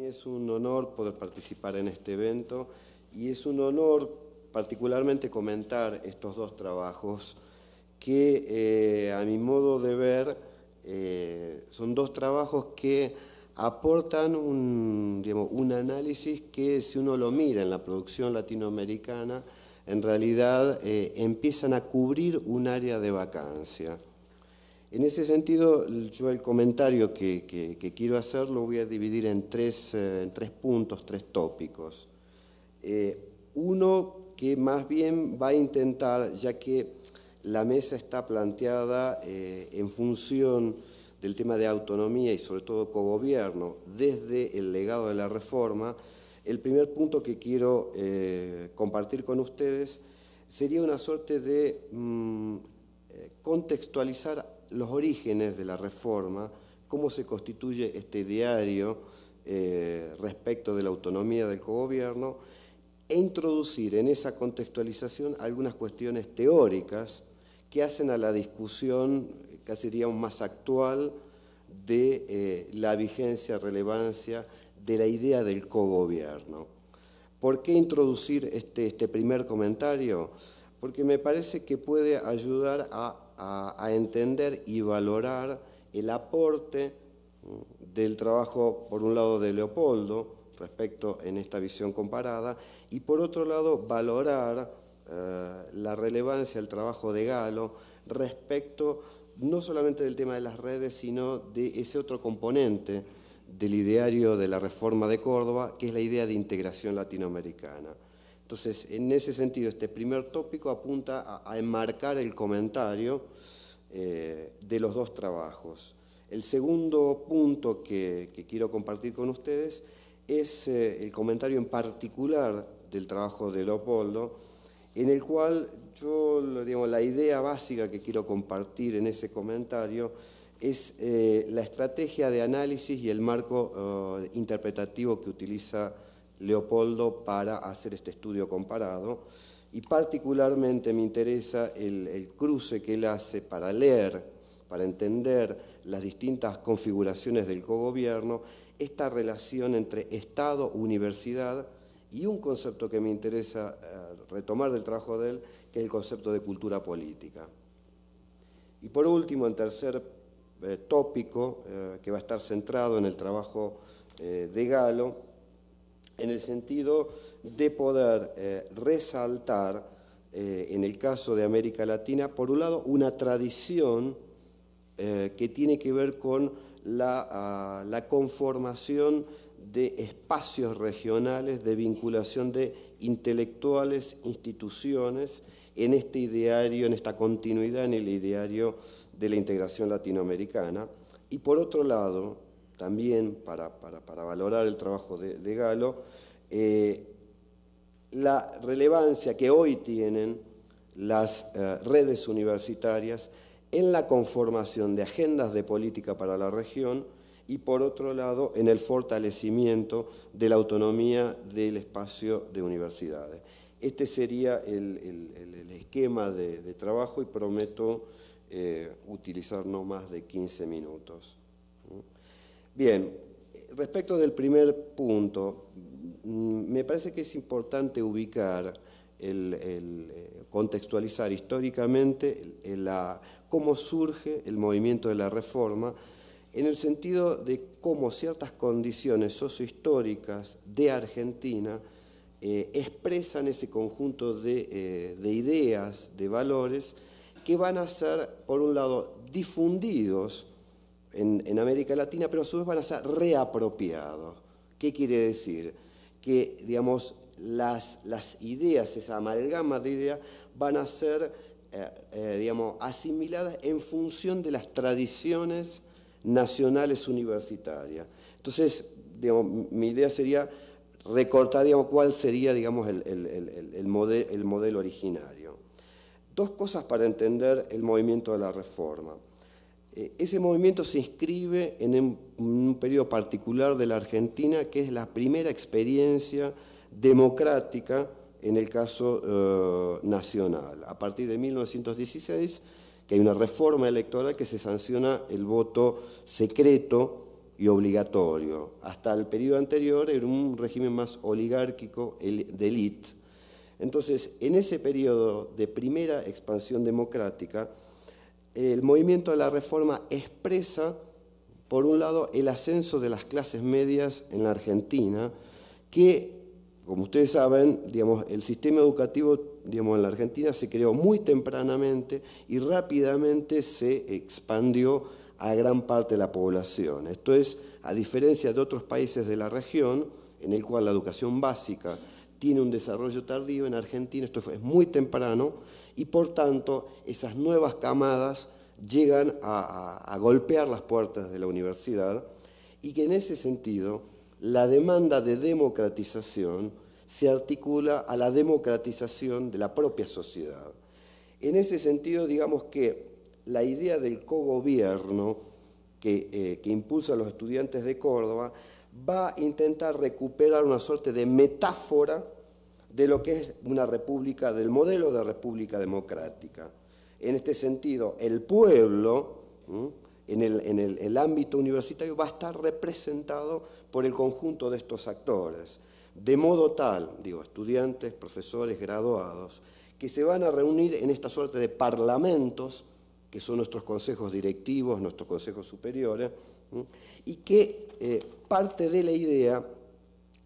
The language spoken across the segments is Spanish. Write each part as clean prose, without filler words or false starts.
es un honor poder participar en este evento y es un honor particularmente comentar estos dos trabajos que a mi modo de ver son dos trabajos que aportan un análisis que, si uno lo mira en la producción latinoamericana, en realidad empiezan a cubrir un área de vacancia. En ese sentido, yo el comentario que quiero hacer lo voy a dividir en tres puntos, tres tópicos. Uno que más bien va a intentar, ya que la mesa está planteada en función del tema de autonomía y sobre todo cogobierno desde el legado de la reforma, el primer punto que quiero compartir con ustedes sería una suerte de contextualizar los orígenes de la reforma, cómo se constituye este ideario respecto de la autonomía del cogobierno, e introducir en esa contextualización algunas cuestiones teóricas que hacen a la discusión, casi diríamos más actual, de la vigencia, relevancia de la idea del cogobierno. ¿Por qué introducir este primer comentario? Porque me parece que puede ayudar a entender y valorar el aporte del trabajo, por un lado, de Leopoldo, respecto en esta visión comparada, y por otro lado, valorar la relevancia del trabajo de Galo respecto no solamente del tema de las redes, sino de ese otro componente del ideario de la Reforma de Córdoba, que es la idea de integración latinoamericana. Entonces, en ese sentido, este primer tópico apunta a enmarcar el comentario de los dos trabajos. El segundo punto que quiero compartir con ustedes es el comentario en particular del trabajo de Leopoldo, en el cual yo, digamos, la idea básica que quiero compartir en ese comentario es la estrategia de análisis y el marco interpretativo que utiliza Leopoldo para hacer este estudio comparado, y particularmente me interesa el cruce que él hace para leer, para entender las distintas configuraciones del cogobierno, esta relación entre Estado, universidad y un concepto que me interesa retomar del trabajo de él, que es el concepto de cultura política. Y por último, en tercer tópico, que va a estar centrado en el trabajo de Galo, en el sentido de poder resaltar, en el caso de América Latina, por un lado, una tradición que tiene que ver con la conformación de espacios regionales, de vinculación de intelectuales, instituciones, en este ideario, en esta continuidad en el ideario de la integración latinoamericana. Y por otro lado, también para valorar el trabajo de Galo, la relevancia que hoy tienen las redes universitarias en la conformación de agendas de política para la región y, por otro lado, en el fortalecimiento de la autonomía del espacio de universidades. Este sería el esquema de trabajo y prometo utilizar no más de 15 minutos. Bien, respecto del primer punto, me parece que es importante ubicar, contextualizar históricamente cómo surge el movimiento de la Reforma, en el sentido de cómo ciertas condiciones sociohistóricas de Argentina expresan ese conjunto de ideas, de valores, que van a ser, por un lado, difundidos en América Latina, pero a su vez van a ser reapropiados. ¿Qué quiere decir? Que, digamos, las ideas, esa amalgama de ideas, van a ser, digamos, asimiladas en función de las tradiciones nacionales universitarias. Entonces, digamos, mi idea sería recortar, digamos, cuál sería, digamos, el modelo originario. Dos cosas para entender el movimiento de la Reforma. Ese movimiento se inscribe en un periodo particular de la Argentina, que es la primera experiencia democrática en el caso nacional. A partir de 1916, que hay una reforma electoral que se sanciona el voto secreto y obligatorio. Hasta el periodo anterior era un régimen más oligárquico de élite. Entonces, en ese periodo de primera expansión democrática, el movimiento de la Reforma expresa, por un lado, el ascenso de las clases medias en la Argentina, que, como ustedes saben, digamos, el sistema educativo, digamos, en la Argentina se creó muy tempranamente y rápidamente se expandió a gran parte de la población. Esto es, a diferencia de otros países de la región, en el cual la educación básica tiene un desarrollo tardío, en Argentina esto es muy temprano y, por tanto, esas nuevas camadas llegan a golpear las puertas de la universidad y que en ese sentido la demanda de democratización se articula a la democratización de la propia sociedad. En ese sentido, digamos que la idea del cogobierno que impulsa a los estudiantes de Córdoba va a intentar recuperar una suerte de metáfora de lo que es una república, del modelo de república democrática. En este sentido, el pueblo, en el ámbito universitario, va a estar representado por el conjunto de estos actores, de modo tal, digo, estudiantes, profesores, graduados, que se van a reunir en esta suerte de parlamentos, que son nuestros consejos directivos, nuestros consejos superiores, y que parte de la idea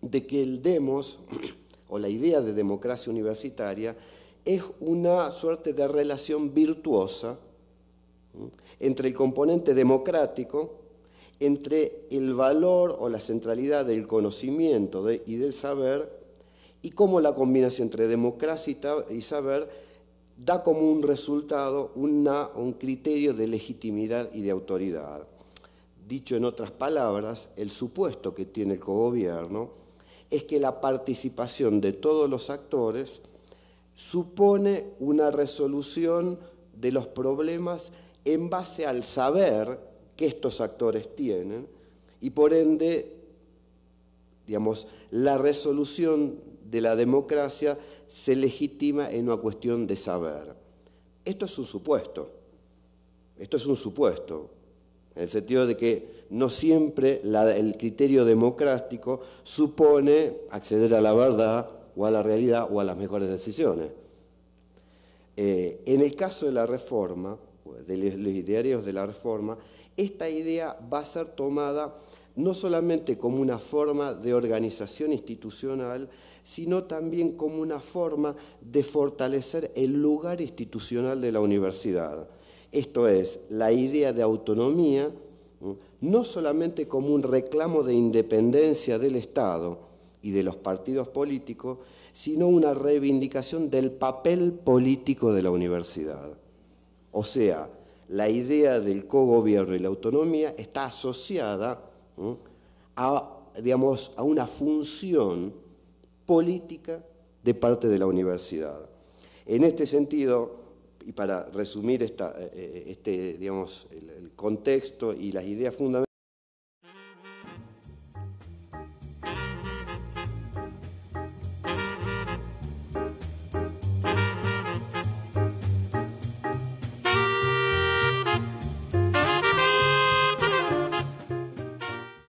de que el demos, o la idea de democracia universitaria, es una suerte de relación virtuosa entre el componente democrático, entre el valor o la centralidad del conocimiento y del saber, y cómo la combinación entre democracia y saber da como un resultado un criterio de legitimidad y de autoridad. Dicho en otras palabras, el supuesto que tiene el cogobierno es que la participación de todos los actores supone una resolución de los problemas en base al saber que estos actores tienen y, por ende, digamos, la resolución de la democracia se legitima en una cuestión de saber. Esto es un supuesto, en el sentido de que no siempre el criterio democrático supone acceder a la verdad o a la realidad o a las mejores decisiones. En el caso de la reforma, de los idearios de la reforma, esta idea va a ser tomada no solamente como una forma de organización institucional, sino también como una forma de fortalecer el lugar institucional de la universidad. Esto es, la idea de autonomía, no solamente como un reclamo de independencia del Estado y de los partidos políticos, sino una reivindicación del papel político de la universidad. O sea, la idea del cogobierno y la autonomía está asociada a una función política de parte de la universidad. En este sentido, y para resumir el contexto y las ideas fundamentales,